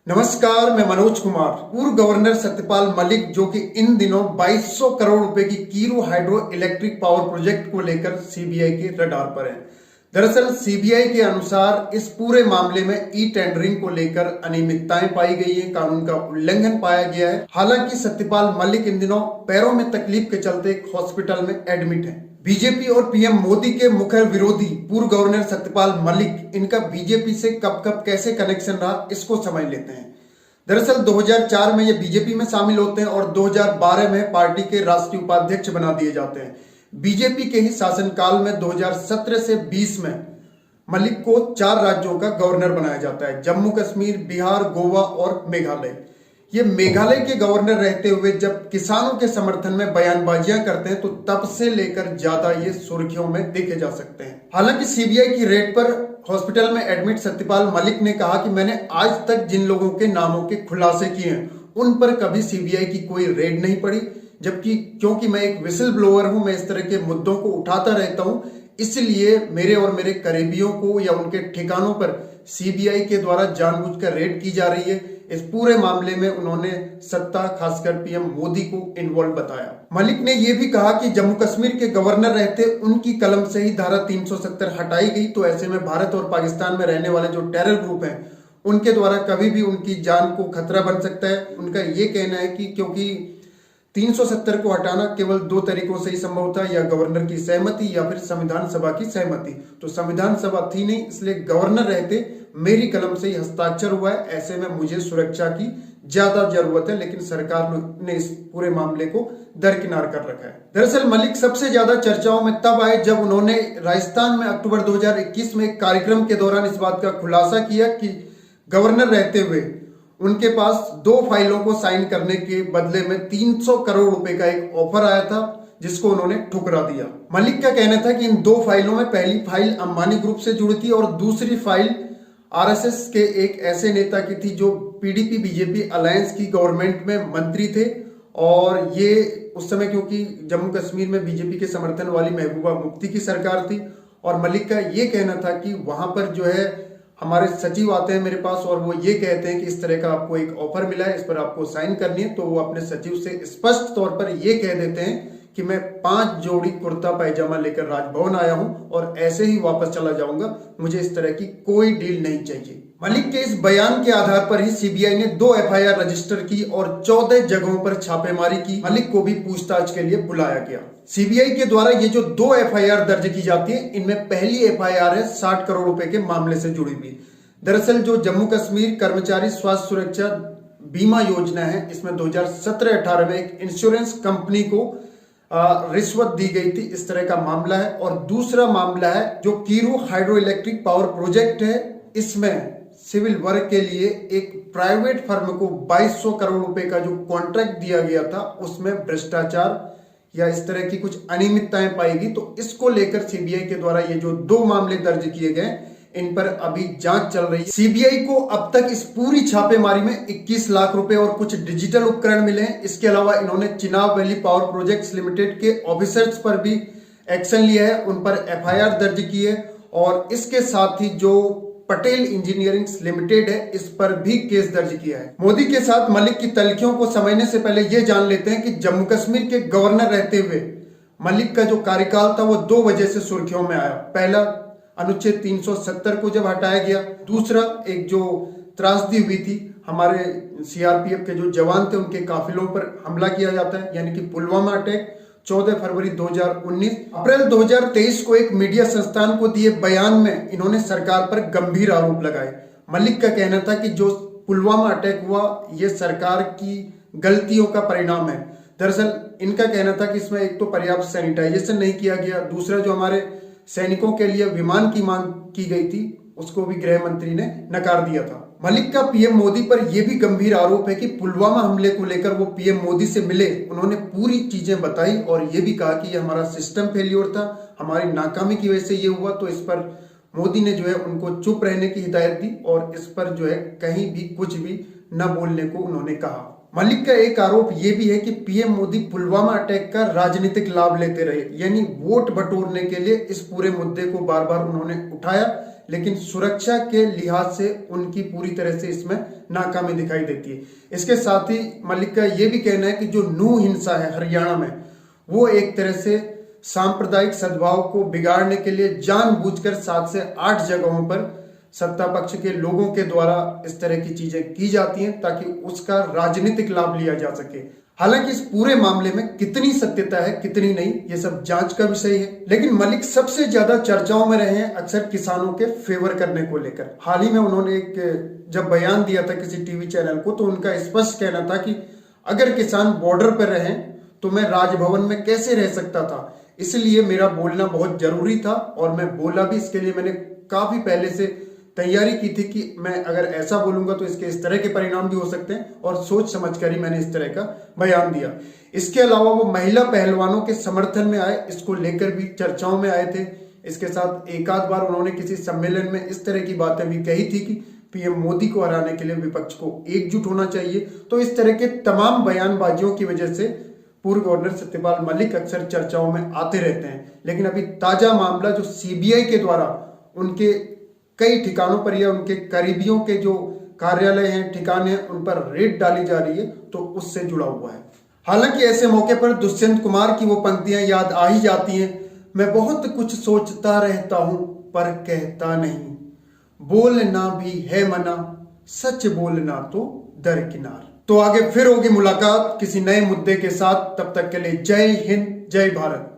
नमस्कार, मैं मनोज कुमार। पूर्व गवर्नर सत्यपाल मलिक जो कि इन दिनों 2200 करोड़ रुपए की Kiru hydro electric power project को लेकर सीबीआई के रडार पर हैं। दरअसल सीबीआई के अनुसार इस पूरे मामले में ई टेंडरिंग को लेकर अनियमितताएं पाई गई हैं, कानून का उल्लंघन पाया गया है। हालांकि सत्यपाल मलिक इन दिनों पैरों में तकलीफ के चलते एक हॉस्पिटल में एडमिट है। बीजेपी और पीएम मोदी के मुखर विरोधी पूर्व गवर्नर सत्यपाल मलिक, इनका बीजेपी से कब कब कैसे कनेक्शन रहा, इसको समझ लेते हैं। दरअसल 2004 में ये बीजेपी में शामिल होते हैं और 2012 में पार्टी के राष्ट्रीय उपाध्यक्ष बना दिए जाते हैं। बीजेपी के ही शासनकाल में 2017 से 20 में मलिक को 4 राज्यों का गवर्नर बनाया जाता है: जम्मू कश्मीर, बिहार, गोवा और मेघालय। ये मेघालय के गवर्नर रहते हुए जब किसानों के समर्थन में बयानबाजियां करते हैं तो तब से लेकर ज्यादा ये सुर्खियों में देखे जा सकते हैं। हालांकि सीबीआई की रेड पर हॉस्पिटल में एडमिट सत्यपाल मलिक ने कहा कि मैंने आज तक जिन लोगों के नामों के खुलासे किए हैं उन पर कभी सीबीआई की कोई रेड नहीं पड़ी, जबकि क्योंकि मैं एक विसल ब्लोअर हूं, मैं इस तरह के मुद्दों को उठाता रहता हूं, इसलिए मेरे और मेरे करीबियों को या उनके ठिकानों पर सीबीआई के द्वारा जानबूझकर रेड की जा रही है। इस पूरे मामले में उन्होंने सत्ता, खासकर पीएम मोदी को इन्वॉल्व बताया। मलिक ने यह भी कहा कि जम्मू कश्मीर के गवर्नर रहते उनकी कलम से ही धारा 370 हटाई गई, तो ऐसे में भारत और पाकिस्तान में रहने वाले जो टेरर ग्रुप हैं उनके द्वारा कभी भी उनकी जान को खतरा बन सकता है। उनका ये कहना है कि क्योंकि 370 को हटाना केवल 2 तरीकों से ही संभव था, या गवर्नर की सहमति या फिर संविधान सभा की सहमति। तो संविधान सभा थी नहीं, इसलिए गवर्नर रहते मेरी कलम से ही हस्ताक्षर हुआ है। ऐसे में मुझे सुरक्षा की ज्यादा जरूरत है, लेकिन सरकार ने इस पूरे मामले को दरकिनार कर रखा है। दरअसल मलिक सबसे ज्यादा चर्चाओं में तब आए जब उन्होंने राजस्थान में अक्टूबर 2021 में एक कार्यक्रम के दौरान इस बात का खुलासा किया कि गवर्नर रहते हुए उनके पास 2 फाइलों को साइन करने के बदले में 300 करोड़ रुपए का एक ऑफर आया था, जिसको उन्होंने ठुकरा दिया। मलिक का कहना था कि इन 2 फाइलों में पहली फाइल अंबानी ग्रुप से जुड़ी थी और दूसरी फाइल आरएसएस के एक ऐसे नेता की थी जो पीडीपी बीजेपी अलायंस की गवर्नमेंट में मंत्री थे। और ये उस समय क्योंकि जम्मू कश्मीर में बीजेपी के समर्थन वाली महबूबा मुफ्ती की सरकार थी, और मलिक का ये कहना था कि वहां पर जो है हमारे सचिव आते हैं मेरे पास और वो ये कहते हैं कि इस तरह का आपको एक ऑफर मिला है, इस पर आपको साइन करनी है। तो वो अपने सचिव से स्पष्ट तौर पर ये कह देते हैं कि मैं 5 जोड़ी कुर्ता पैजामा लेकर राजभवन आया हूं और ऐसे ही वापस चला जाऊंगा, मुझे इस तरह की कोई डील नहीं चाहिए। मलिक के इस बयान के आधार पर ही सीबीआई ने 2 एफआईआर रजिस्टर की और 14 जगहों पर छापेमारी की। मलिक को भी पूछताछ के लिए बुलाया गया। सीबीआई के द्वारा ये जो 2 एफआईआर दर्ज की जाती है, इनमें पहली एफआईआर है 60 करोड़ रुपए के मामले से जुड़ी हुई। दरअसल जो जम्मू कश्मीर कर्मचारी स्वास्थ्य सुरक्षा बीमा योजना है, इसमें 2017-18 में एक इंश्योरेंस कंपनी को रिश्वत दी गई थी, इस तरह का मामला है। और दूसरा मामला है जो Kiru hydro electric power project है, इसमें सिविल वर्क के लिए एक प्राइवेट फर्म को 2200 करोड़ रुपए का जो कॉन्ट्रैक्ट दिया गया था, उसमें भ्रष्टाचार या इस तरह की कुछ अनियमितताएं पाई गई। तो इसको लेकर सीबीआई के द्वारा ये जो 2 मामले दर्ज किए गए, इन पर अभी जांच चल रही है। सीबीआई को अब तक इस पूरी छापेमारी में 21 लाख रुपए और कुछ डिजिटल उपकरण मिले हैं। इसके अलावा इन्होंने Chenab valley power projects limited के ऑफिसर्स पर भी एक्शन लिया है, उन पर एफआईआर दर्ज की है। और इसके साथ ही जो पटेल इंजीनियरिंग लिमिटेड है, इस पर भी केस दर्ज किया है। मोदी के साथ मलिक की तल्खियों को समझने से पहले यह जान लेते हैं कि जम्मू कश्मीर के गवर्नर रहते हुए मलिक का जो कार्यकाल था वो 2 वजह से सुर्खियों में आया। पहला, अनुच्छेद 370 को जब हटाया गया। दूसरा, एक जो त्रासदी हुई थी, हमारे सीआरपीएफ के जो जवान थे उनके काफिलों पर हमला किया जाता है, यानी कि पुलवामा अटैक। 14 फरवरी 2019। अप्रैल 2023 को एक मीडिया संस्थान को दिए बयान में इन्होंने सरकार पर गंभीर आरोप लगाए। मलिक का कहना था कि जो पुलवामा अटैक हुआ ये सरकार की गलतियों का परिणाम है। दरअसल इनका कहना था कि इसमें एक तो पर्याप्त सैनिटाइजेशन नहीं किया गया, दूसरा जो हमारे सैनिकों के लिए विमान की मांग की गई थी उसको भी गृह मंत्री ने नकार दिया था। मलिक का पीएम मोदी पर यह भी गंभीर आरोप है कि पुलवामा हमले को लेकर वो पीएम मोदी से मिले, उन्होंने पूरी चीजें बताई और ये भी कहा कि ये हमारा सिस्टम फेल्योर था, हमारी नाकामी की वजह से ये हुआ। तो इस पर मोदी ने जो है उनको चुप रहने की हिदायत दी और इस पर जो है कहीं भी कुछ भी न बोलने को उन्होंने कहा। मलिक का एक आरोप यह भी है कि पीएम मोदी पुलवामा अटैक का राजनीतिक लाभ लेते रहे, यानी वोट बटोरने के लिए इस पूरे मुद्दे को बार बार उन्होंने उठाया, लेकिन सुरक्षा के लिहाज से उनकी पूरी तरह से इसमें नाकामी दिखाई देती है। इसके साथ ही मलिक का यह भी कहना है कि जो नूह हिंसा है हरियाणा में, वो एक तरह से सांप्रदायिक सद्भाव को बिगाड़ने के लिए जानबूझकर 7 से 8 जगहों पर सत्ता पक्ष के लोगों के द्वारा इस तरह की चीजें की जाती हैं ताकि उसका राजनीतिक लाभ लिया जा सके। हालांकि इस पूरे मामले में कितनी सत्यता है कितनी नहीं, ये सब जांच का विषय है। लेकिन मलिक सबसे ज्यादा चर्चाओं में रहे हैं अक्सर किसानों के फेवर करने को लेकर। हाल ही में उन्होंने एक जब बयान दिया था किसी टीवी चैनल को, तो उनका स्पष्ट कहना था कि अगर किसान बॉर्डर पर रहें तो मैं राजभवन में कैसे रह सकता था, इसलिए मेरा बोलना बहुत जरूरी था और मैं बोला भी। इसके लिए मैंने काफी पहले से तैयारी की थी कि मैं अगर ऐसा बोलूंगा तो इसके इस तरह के परिणाम भी हो सकते हैं, और सोच समझकर ही मैंने इस तरह का बयान दिया। इसके अलावा वो महिला पहलवानों के समर्थन में आए, इसको लेकर भी चर्चाओं में आए थे। इसके साथ एक आध बार उन्होंने किसी सम्मेलन में इस तरह की बातें भी कही थी कि पीएम मोदी को हराने के लिए विपक्ष को एकजुट होना चाहिए। तो इस तरह के तमाम बयानबाजियों की वजह से पूर्व गवर्नर सत्यपाल मलिक अक्सर चर्चाओं में आते रहते हैं। लेकिन अभी ताजा मामला जो सीबीआई के द्वारा उनके कई ठिकानों पर या उनके करीबियों के जो कार्यालय हैं, ठिकाने हैं, उन पर रेड डाली जा रही है, तो उससे जुड़ा हुआ है। हालांकि ऐसे मौके पर दुष्यंत कुमार की वो पंक्तियां याद आ ही जाती हैं, मैं बहुत कुछ सोचता रहता हूं पर कहता नहीं, बोलना भी है मना, सच बोलना तो दरकिनार। तो आगे फिर होगी मुलाकात किसी नए मुद्दे के साथ। तब तक के लिए जय हिंद, जय भारत।